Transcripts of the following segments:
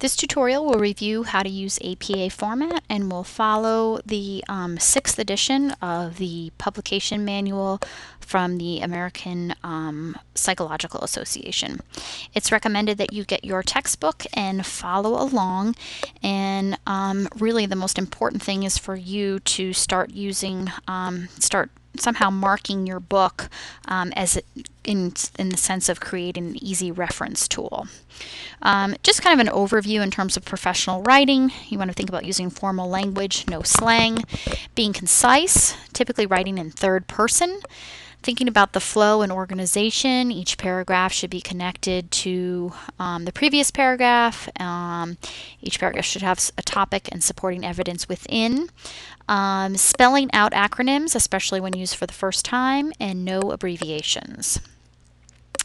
This tutorial will review how to use APA format and will follow the 6th edition of the publication manual from the American Psychological Association. It's recommended that you get your textbook and follow along, and really the most important thing is for you to start using, somehow marking your book in the sense of creating an easy reference tool. Just kind of an overview in terms of professional writing. You want to think about using formal language, no slang, being concise, typically writing in third person, thinking about the flow and organization. Each paragraph should be connected to the previous paragraph. Each paragraph should have a topic and supporting evidence within. Spelling out acronyms, especially when used for the first time, and no abbreviations.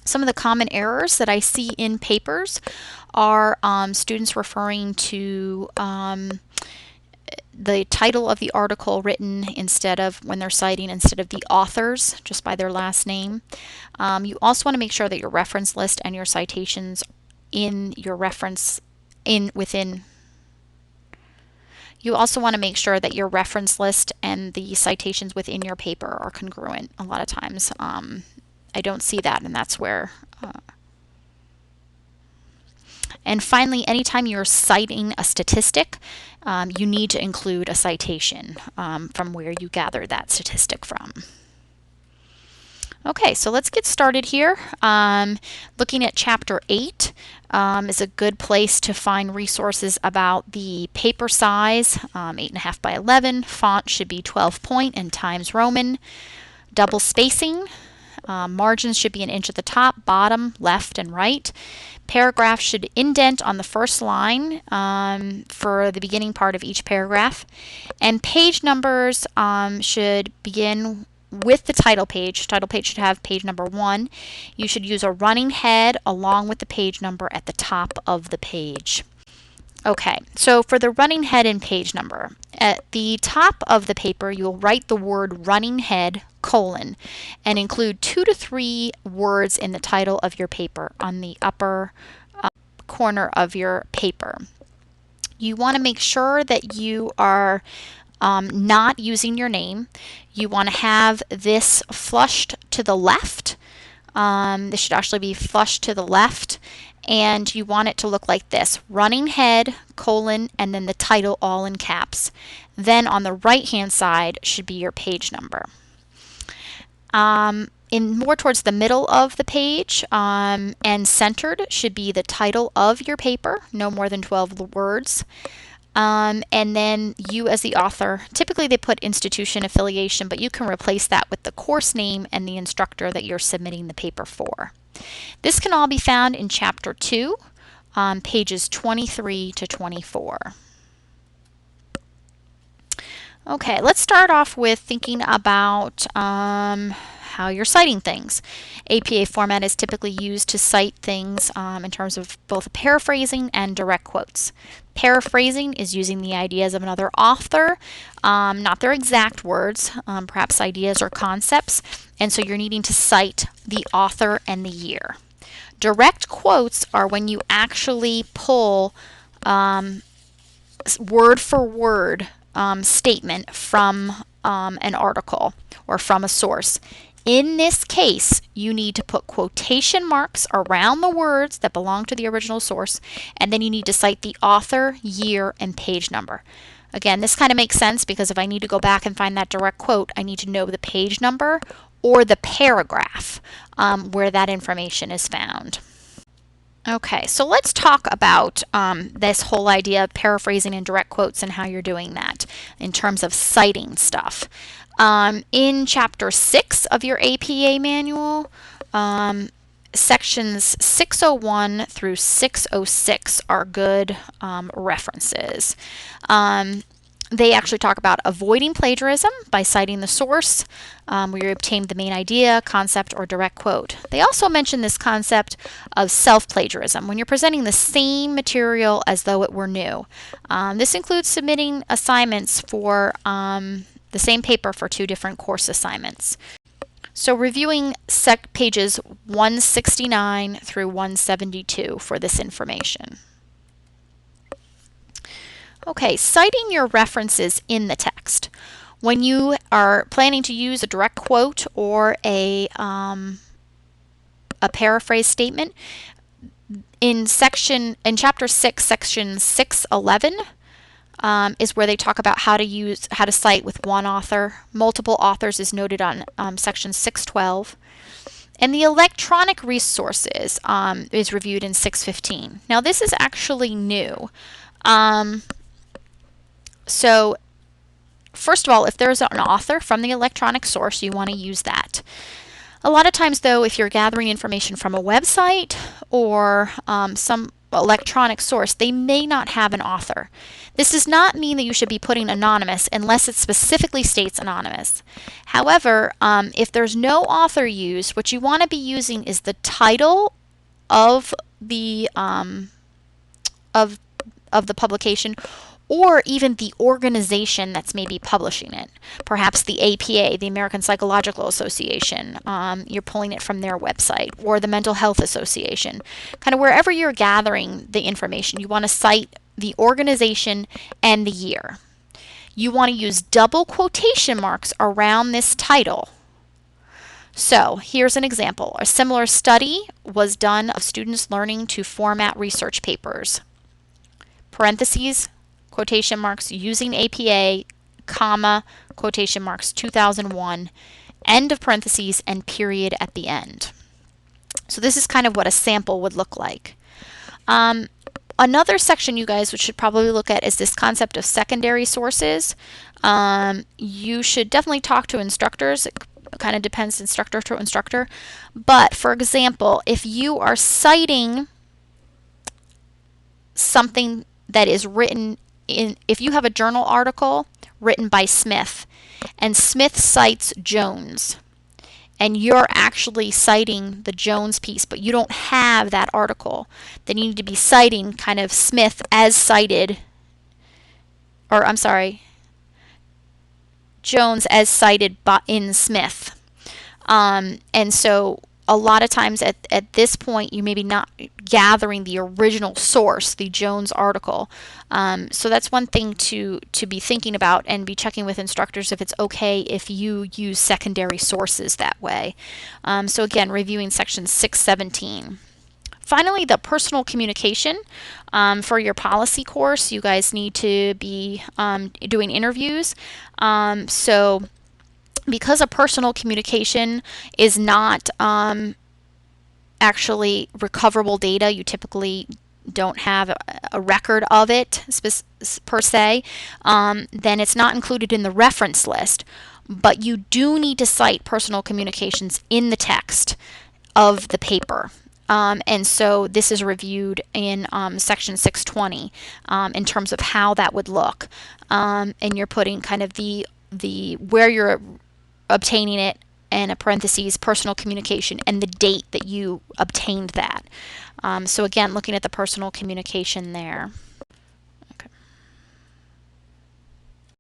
Some of the common errors that I see in papers are students referring to the title of the article written instead of, when they're citing, instead of the authors, just by their last name. You also want to make sure that your reference list and your citations in your You also want to make sure that your reference list and the citations within your paper are congruent. A lot of times I don't see that, and that's where. And finally, anytime you're citing a statistic, you need to include a citation from where you gathered that statistic from. Okay, so let's get started here. Looking at Chapter 8 is a good place to find resources about the paper size, 8.5 by 11. Font should be 12 point and Times Roman. Double spacing. Margins should be an inch at the top, bottom, left, and right. Paragraph should indent on the first line for the beginning part of each paragraph. And page numbers should begin with the title page. Title page should have page number 1. You should use a running head along with the page number at the top of the page. Okay, so for the running head and page number, at the top of the paper you'll write the word running head : and include 2 to 3 words in the title of your paper on the upper corner of your paper. You want to make sure that you are not using your name. You want to have this flushed to the left. This should actually be flushed to the left, and you want it to look like this: running head, : and then the title all in caps. Then on the right hand side should be your page number. In more towards the middle of the page and centered should be the title of your paper, no more than 12 words. And then you as the author, typically they put institution affiliation, but you can replace that with the course name and the instructor that you're submitting the paper for. This can all be found in Chapter 2, pages 23 to 24. Okay, let's start off with thinking about how you're citing things. APA format is typically used to cite things in terms of both paraphrasing and direct quotes. Paraphrasing is using the ideas of another author, not their exact words, perhaps ideas or concepts, and so you're needing to cite the author and the year. Direct quotes are when you actually pull word for word statement from an article or from a source. In this case, you need to put quotation marks around the words that belong to the original source, and then you need to cite the author, year, and page number. Again, this kind of makes sense because if I need to go back and find that direct quote, I need to know the page number or the paragraph where that information is found. Okay, so let's talk about this whole idea of paraphrasing and direct quotes and how you're doing that in terms of citing stuff. In Chapter 6 of your APA manual, sections 601 through 606 are good references. They actually talk about avoiding plagiarism by citing the source where you obtained the main idea, concept, or direct quote. They also mention this concept of self-plagiarism when you're presenting the same material as though it were new. This includes submitting assignments for the same paper for 2 different course assignments. So reviewing pages 169 through 172 for this information. Okay, citing your references in the text. When you are planning to use a direct quote or a paraphrase statement, in chapter 6, section 611, is where they talk about how to cite with one author. Multiple authors is noted on section 612. And the electronic resources is reviewed in 615. Now this is actually new. So first of all, if there's an author from the electronic source, you want to use that. A lot of times though, if you're gathering information from a website or some electronic source, they may not have an author. This does not mean that you should be putting anonymous unless it specifically states anonymous. However, if there's no author used, what you want to be using is the title of the publication, or even the organization that's maybe publishing it. Perhaps the APA, the American Psychological Association, you're pulling it from their website, or the Mental Health Association. Kind of wherever you're gathering the information, you want to cite the organization and the year. You want to use double quotation marks around this title. So here's an example. A similar study was done of students learning to format research papers. Parentheses, quotation marks, using APA, comma, quotation marks, 2001, end of parentheses, and period at the end. So this is kind of what a sample would look like. Another section you guys should probably look at is this concept of secondary sources. You should definitely talk to instructors. It kind of depends instructor to instructor. But for example, if you are citing something that is written if you have a journal article written by Smith and Smith cites Jones, and you're actually citing the Jones piece, but you don't have that article, then you need to be citing kind of Smith as cited, or I'm sorry, Jones as cited in Smith. And so a lot of times at this point, you may be not gathering the original source, the Jones article. So that's one thing to be thinking about, and be checking with instructors if it's okay if you use secondary sources that way. So again, reviewing section 617. Finally, the personal communication. For your policy course, you guys need to be doing interviews. So because a personal communication is not actually recoverable data, you typically don't have a record of it per se, then it's not included in the reference list. But you do need to cite personal communications in the text of the paper. And so this is reviewed in section 620 in terms of how that would look. And you're putting kind of the where you're obtaining it, and a parentheses, personal communication, and the date that you obtained that. So again, looking at the personal communication there.